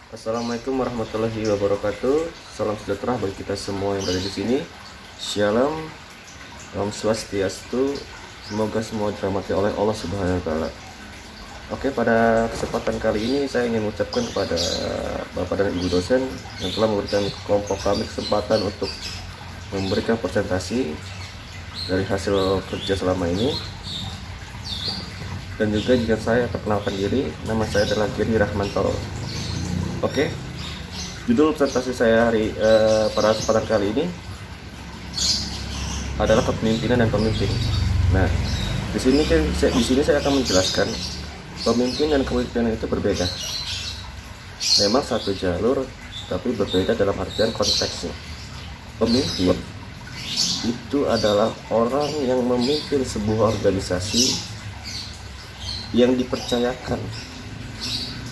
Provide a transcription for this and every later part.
Assalamualaikum warahmatullahi wabarakatuh. Salam sejahtera bagi kita semua yang berada di sini. Shalom, Om Swastiastu. Semoga semua dirahmati oleh Allah Subhanahu wa taala. Oke, pada kesempatan kali ini saya ingin mengucapkan kepada Bapak dan Ibu dosen yang telah memberikan kelompok kami kesempatan untuk memberikan presentasi dari hasil kerja selama ini. Dan juga jika saya perkenalkan diri, nama saya adalah Giri Rahmantoro. Oke, judul presentasi saya pada kesempatan kali ini adalah kepemimpinan dan pemimpin. Nah, di sini saya akan menjelaskan pemimpin dan kepemimpinan itu berbeda. Memang satu jalur, tapi berbeda dalam artian konteksnya. Pemimpin itu adalah orang yang memimpin sebuah organisasi yang dipercayakan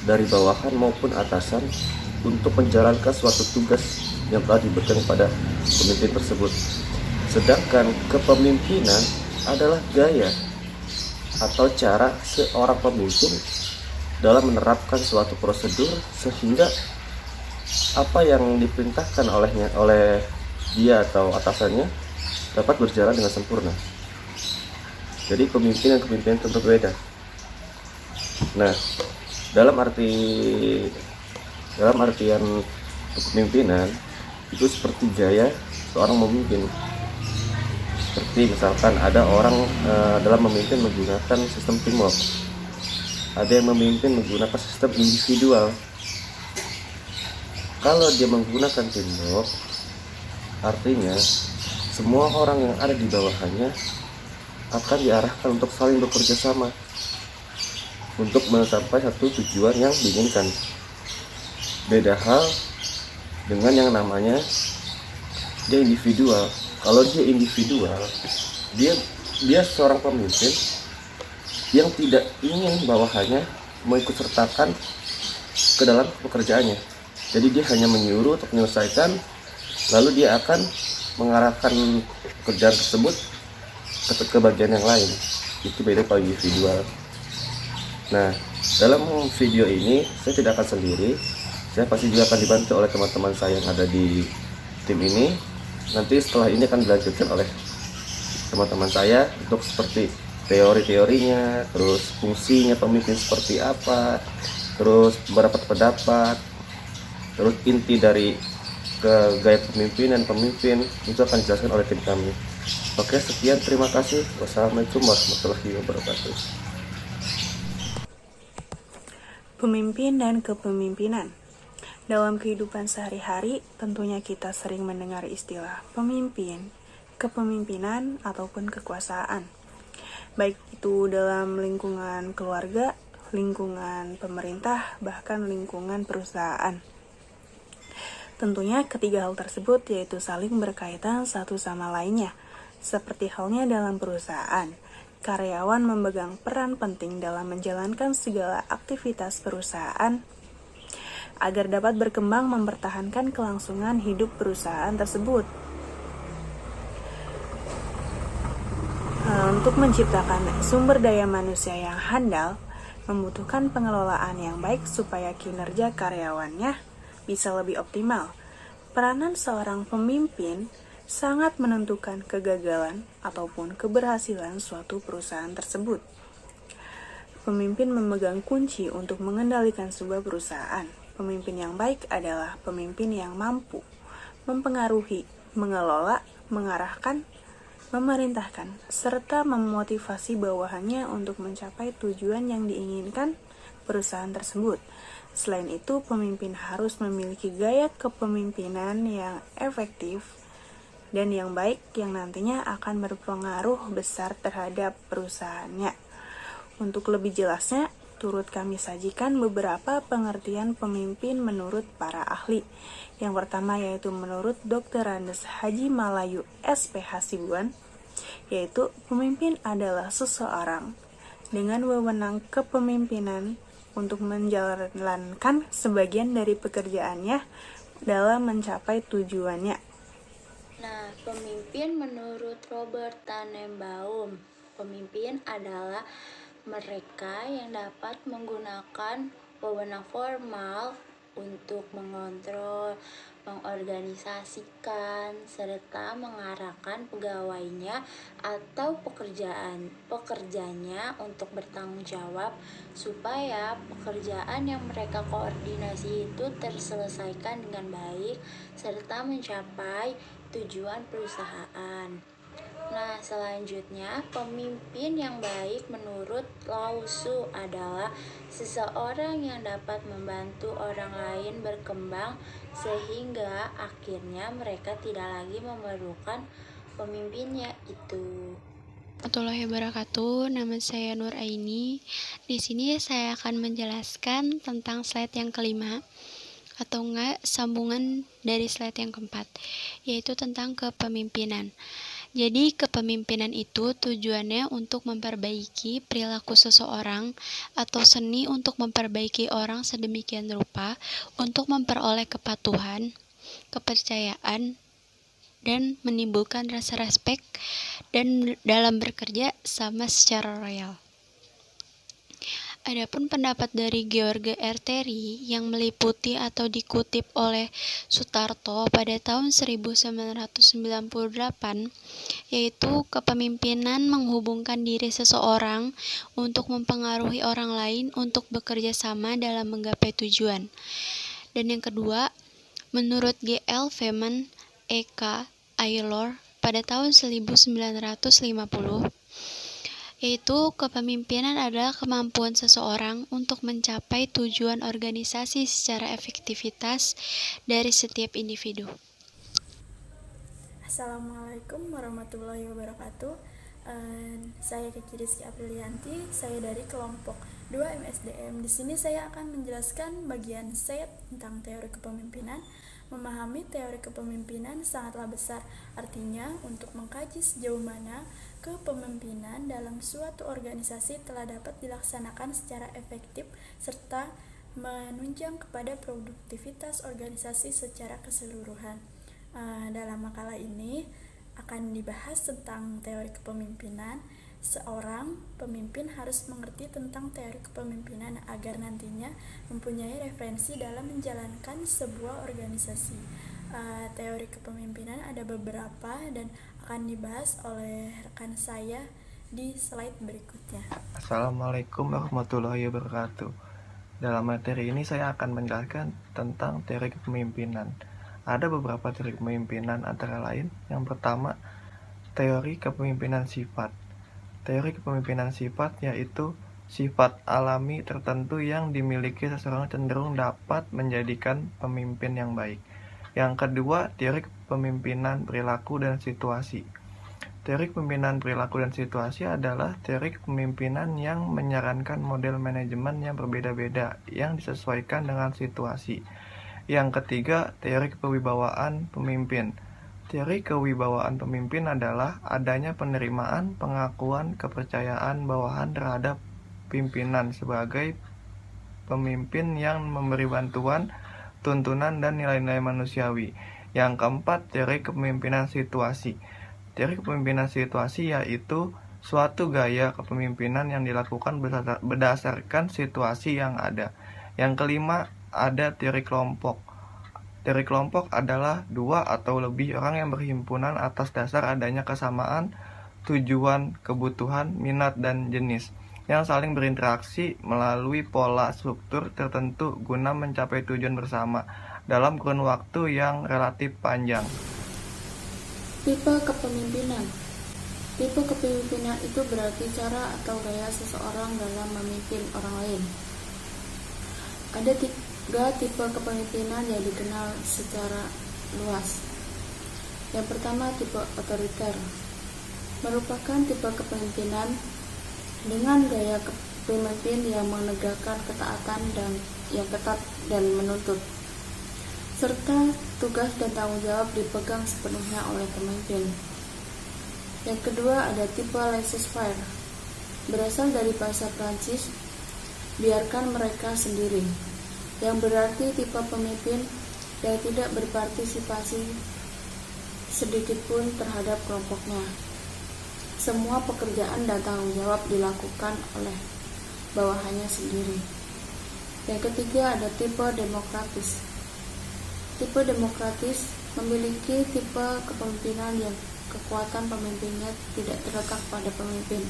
dari bawahan maupun atasan untuk menjalankan suatu tugas yang telah diberikan kepada pemimpin tersebut. Sedangkan kepemimpinan adalah gaya atau cara seorang pemimpin dalam menerapkan suatu prosedur sehingga apa yang diperintahkan oleh dia atau atasannya dapat berjalan dengan sempurna. Jadi pemimpin dan kepemimpinan tentu berbeda. Nah, dalam artian kepemimpinan itu seperti gaya seorang memimpin. Seperti misalkan ada orang dalam memimpin menggunakan sistem teamwork, ada yang memimpin menggunakan sistem individual. Kalau dia menggunakan teamwork, artinya semua orang yang ada di bawahnya akan diarahkan untuk saling bekerja sama untuk mencapai satu tujuan yang diinginkan. Beda hal dengan yang namanya dia individual. Kalau dia individual, dia seorang pemimpin yang tidak ingin bawahannya mengikut sertakan ke dalam pekerjaannya. Jadi dia hanya menyuruh untuk menyelesaikan, lalu dia akan mengarahkan pekerjaan tersebut ke bagian yang lain. Itu beda kalau individual. Nah, dalam video ini saya tidak akan sendiri. Saya pasti juga akan dibantu oleh teman-teman saya yang ada di tim ini. Nanti setelah ini akan dilanjutkan oleh teman-teman saya untuk seperti teori-teorinya, terus fungsinya pemimpin seperti apa, terus beberapa pendapat, terus inti dari gaya pemimpin dan pemimpin itu akan dijelaskan oleh tim kami. Oke, sekian, terima kasih. Wassalamualaikum warahmatullahi wabarakatuh. Pemimpin dan kepemimpinan. Dalam kehidupan sehari-hari, tentunya kita sering mendengar istilah pemimpin, kepemimpinan, ataupun kekuasaan. Baik itu dalam lingkungan keluarga, lingkungan pemerintah, bahkan lingkungan perusahaan. Tentunya ketiga hal tersebut yaitu saling berkaitan satu sama lainnya. Seperti halnya dalam perusahaan, karyawan memegang peran penting dalam menjalankan segala aktivitas perusahaan agar dapat berkembang mempertahankan kelangsungan hidup perusahaan tersebut. Untuk menciptakan sumber daya manusia yang handal, membutuhkan pengelolaan yang baik supaya kinerja karyawannya bisa lebih optimal. Peranan seorang pemimpin sangat menentukan kegagalan ataupun keberhasilan suatu perusahaan tersebut. Pemimpin memegang kunci untuk mengendalikan sebuah perusahaan. Pemimpin yang baik adalah pemimpin yang mampu mempengaruhi, mengelola, mengarahkan, memerintahkan, serta memotivasi bawahannya untuk mencapai tujuan yang diinginkan perusahaan tersebut. Selain itu, pemimpin harus memiliki gaya kepemimpinan yang efektif dan yang baik yang nantinya akan berpengaruh besar terhadap perusahaannya. Untuk lebih jelasnya, turut kami sajikan beberapa pengertian pemimpin menurut para ahli. Yang pertama yaitu menurut Dr. Andes Haji Malayu SPH Sibuan, yaitu pemimpin adalah seseorang dengan wewenang kepemimpinan untuk menjalankan sebagian dari pekerjaannya dalam mencapai tujuannya. Nah, pemimpin menurut Robert Tannenbaum, pemimpin adalah mereka yang dapat menggunakan wewenang formal untuk mengontrol, mengorganisasikan, serta mengarahkan pegawainya atau pekerjanya untuk bertanggung jawab supaya pekerjaan yang mereka koordinasi itu terselesaikan dengan baik serta mencapai tujuan perusahaan. Nah, selanjutnya, pemimpin yang baik menurut Lao Tzu adalah seseorang yang dapat membantu orang lain berkembang sehingga akhirnya mereka tidak lagi memerlukan pemimpinnya itu. Warahmatullahi wabarakatuh. Nama saya Nur Aini. Di sini saya akan menjelaskan tentang slide yang kelima atau enggak sambungan dari slide yang keempat, yaitu tentang kepemimpinan. Jadi kepemimpinan itu tujuannya untuk memperbaiki perilaku seseorang atau seni untuk memperbaiki orang sedemikian rupa untuk memperoleh kepatuhan, kepercayaan, dan menimbulkan rasa respek dan dalam bekerja sama secara royal. Adapun pendapat dari George R. Terry yang meliputi atau dikutip oleh Sutarto pada tahun 1998, yaitu kepemimpinan menghubungkan diri seseorang untuk mempengaruhi orang lain untuk bekerja sama dalam menggapai tujuan. Dan yang kedua, menurut G.L. Feynman, E.K. Aylor pada tahun 1950, yaitu kepemimpinan adalah kemampuan seseorang untuk mencapai tujuan organisasi secara efektivitas dari setiap individu. Assalamualaikum warahmatullahi wabarakatuh. Saya Kiki Rizky Aprilianti, saya dari kelompok 2 MSDM. Di sini saya akan menjelaskan bagian C tentang teori kepemimpinan. Memahami teori kepemimpinan sangatlah besar, artinya untuk mengkaji sejauh mana kepemimpinan dalam suatu organisasi telah dapat dilaksanakan secara efektif serta menunjang kepada produktivitas organisasi secara keseluruhan. Dalam makalah ini akan dibahas tentang teori kepemimpinan. Seorang pemimpin harus mengerti tentang teori kepemimpinan agar nantinya mempunyai referensi dalam menjalankan sebuah organisasi. Teori kepemimpinan ada beberapa dan akan dibahas oleh rekan saya di slide berikutnya. Assalamualaikum warahmatullahi wabarakatuh. Dalam materi ini saya akan menjelaskan tentang teori kepemimpinan. Ada beberapa teori kepemimpinan antara lain. Yang pertama, teori kepemimpinan sifat. Teori kepemimpinan sifat yaitu sifat alami tertentu yang dimiliki seseorang cenderung dapat menjadikan pemimpin yang baik. Yang kedua, teori kepemimpinan perilaku dan situasi. Teori kepemimpinan perilaku dan situasi adalah teori kepemimpinan yang menyarankan model manajemen yang berbeda-beda yang disesuaikan dengan situasi. Yang ketiga, teori kewibawaan pemimpin. Teori kewibawaan pemimpin adalah adanya penerimaan, pengakuan, kepercayaan bawahan terhadap pimpinan sebagai pemimpin yang memberi bantuan, tuntunan, dan nilai-nilai manusiawi. Yang keempat, teori kepemimpinan situasi. Teori kepemimpinan situasi yaitu suatu gaya kepemimpinan yang dilakukan berdasarkan situasi yang ada. Yang kelima, ada teori kelompok. Teori kelompok adalah dua atau lebih orang yang berhimpunan atas dasar adanya kesamaan, tujuan, kebutuhan, minat, dan jenis yang saling berinteraksi melalui pola struktur tertentu guna mencapai tujuan bersama dalam kurun waktu yang relatif panjang. Tipe kepemimpinan. Tipe kepemimpinan itu berarti cara atau gaya seseorang dalam memimpin orang lain. Ada tiga tipe kepemimpinan yang dikenal secara luas. Yang pertama, tipe otoriter, merupakan tipe kepemimpinan dengan gaya pemimpin yang menegakkan ketaatan dan yang ketat dan menuntut, serta tugas dan tanggung jawab dipegang sepenuhnya oleh pemimpin. Yang kedua, ada tipe laissez-faire, berasal dari bahasa Prancis, biarkan mereka sendiri, yang berarti tipe pemimpin yang tidak berpartisipasi sedikitpun terhadap kelompoknya. Semua pekerjaan dan tanggung jawab dilakukan oleh bawahannya sendiri. Yang ketiga ada tipe demokratis. Tipe demokratis memiliki tipe kepemimpinan yang kekuatan pemimpinnya tidak terletak pada pemimpin,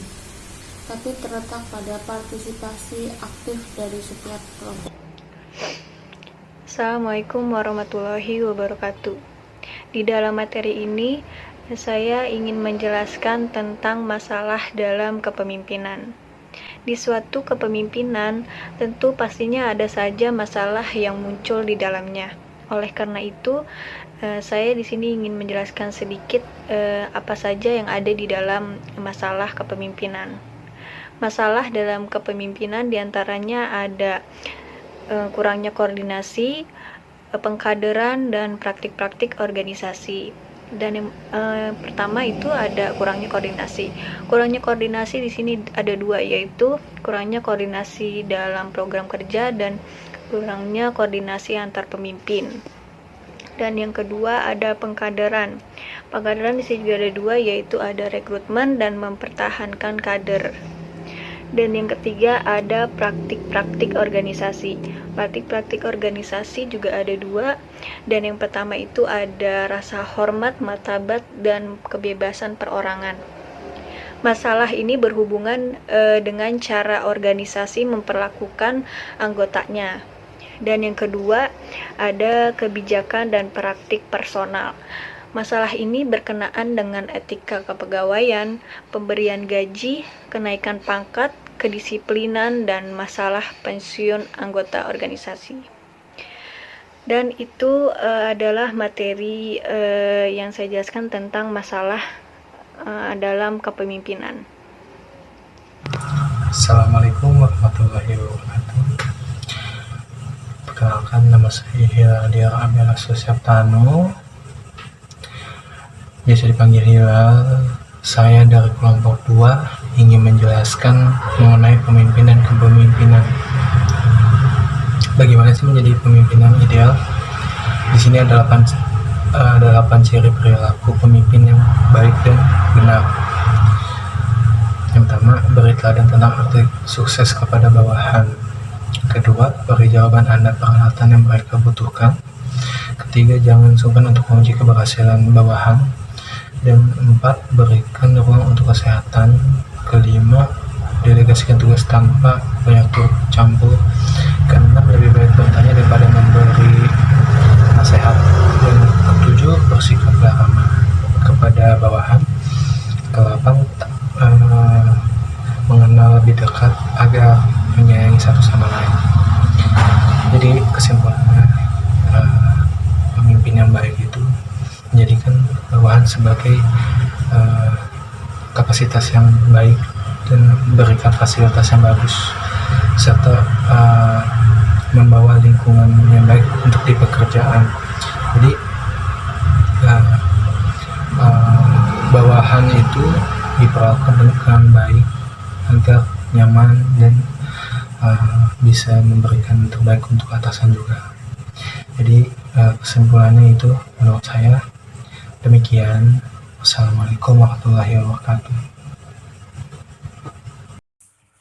tapi terletak pada partisipasi aktif dari setiap kelompok. Assalamualaikum warahmatullahi wabarakatuh. Di dalam materi ini, saya ingin menjelaskan tentang masalah dalam kepemimpinan. Di suatu kepemimpinan, tentu pastinya ada saja masalah yang muncul di dalamnya. Oleh karena itu, saya di sini ingin menjelaskan sedikit apa saja yang ada di dalam masalah kepemimpinan. Masalah dalam kepemimpinan diantaranya ada kurangnya koordinasi, pengkaderan, dan praktik-praktik organisasi. Dan yang pertama itu ada kurangnya koordinasi. Kurangnya koordinasi di sini ada dua, yaitu kurangnya koordinasi dalam program kerja dan kurangnya koordinasi antar pemimpin. Dan yang kedua ada pengkaderan. Pengkaderan di sini juga ada dua, yaitu ada rekrutmen dan mempertahankan kader. Dan yang ketiga ada praktik-praktik organisasi. Praktik-praktik organisasi juga ada dua. Dan yang pertama itu ada rasa hormat, martabat, dan kebebasan perorangan. Masalah ini berhubungan dengan cara organisasi memperlakukan anggotanya. Dan yang kedua ada kebijakan dan praktik personal. Masalah ini berkenaan dengan etika kepegawaian, pemberian gaji, kenaikan pangkat, kedisiplinan, dan masalah pensiun anggota organisasi. Dan itu adalah materi yang saya jelaskan tentang masalah dalam kepemimpinan. Assalamualaikum warahmatullahi wabarakatuh. Perkenalkan, nama saya Hilal Amela Susyaptano, biasa dipanggil Hilal. Saya dari kelompok 2 ingin menjelaskan mengenai pemimpin dan kepemimpinan. Bagaimana sih menjadi pemimpin yang ideal? Di sini ada 8 ciri perilaku pemimpin yang baik dan benar. Yang pertama, beri teladan tentang arti sukses kepada bawahan. Kedua, beri jawaban Anda peralatan yang mereka butuhkan. Ketiga, jangan sungkan untuk menguji keberhasilan bawahan. Dan 4, berikan ruang untuk kesehatan. Kelima, delegasikan tugas tanpa banyak turut campur. Keenam, lebih baik bertanya daripada memberi nasihat. Dan ketujuh, bersikaplah ramah kepada bawahan. Ke-8, mengenal lebih dekat agar menyayangi satu sama lain. Jadi kesimpulannya, pemimpin yang baik itu menjadikan bawahan sebagai kapasitas yang baik dan memberikan fasilitas yang bagus, serta membawa lingkungan yang baik untuk di pekerjaan. Jadi bawahan itu diperlakukan dengan baik agar nyaman dan bisa memberikan yang terbaik untuk atasan juga. Jadi kesimpulannya itu menurut saya demikian. Wassalamualaikum warahmatullahi wabarakatuh.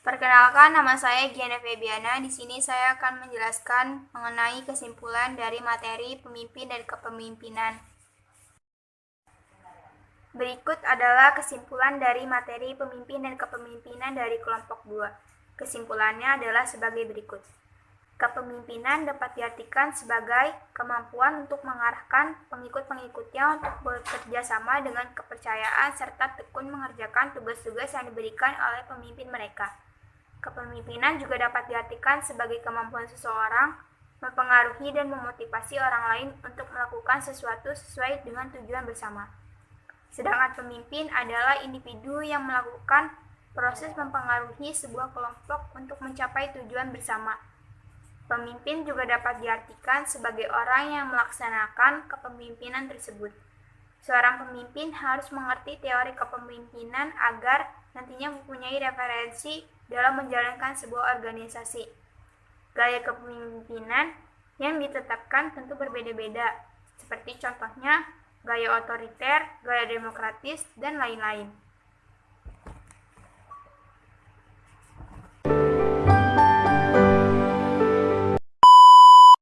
Perkenalkan, nama saya Giana Febiana. Di sini saya akan menjelaskan mengenai kesimpulan dari materi pemimpin dan kepemimpinan. Berikut adalah kesimpulan dari materi pemimpin dan kepemimpinan dari kelompok 2. Kesimpulannya adalah sebagai berikut. Kepemimpinan dapat diartikan sebagai kemampuan untuk mengarahkan pengikut-pengikutnya untuk bekerja sama dengan kepercayaan serta tekun mengerjakan tugas-tugas yang diberikan oleh pemimpin mereka. Kepemimpinan juga dapat diartikan sebagai kemampuan seseorang mempengaruhi dan memotivasi orang lain untuk melakukan sesuatu sesuai dengan tujuan bersama. Sedangkan pemimpin adalah individu yang melakukan proses mempengaruhi sebuah kelompok untuk mencapai tujuan bersama. Pemimpin juga dapat diartikan sebagai orang yang melaksanakan kepemimpinan tersebut. Seorang pemimpin harus mengerti teori kepemimpinan agar nantinya mempunyai referensi dalam menjalankan sebuah organisasi. Gaya kepemimpinan yang ditetapkan tentu berbeda-beda, seperti contohnya gaya otoriter, gaya demokratis, dan lain-lain.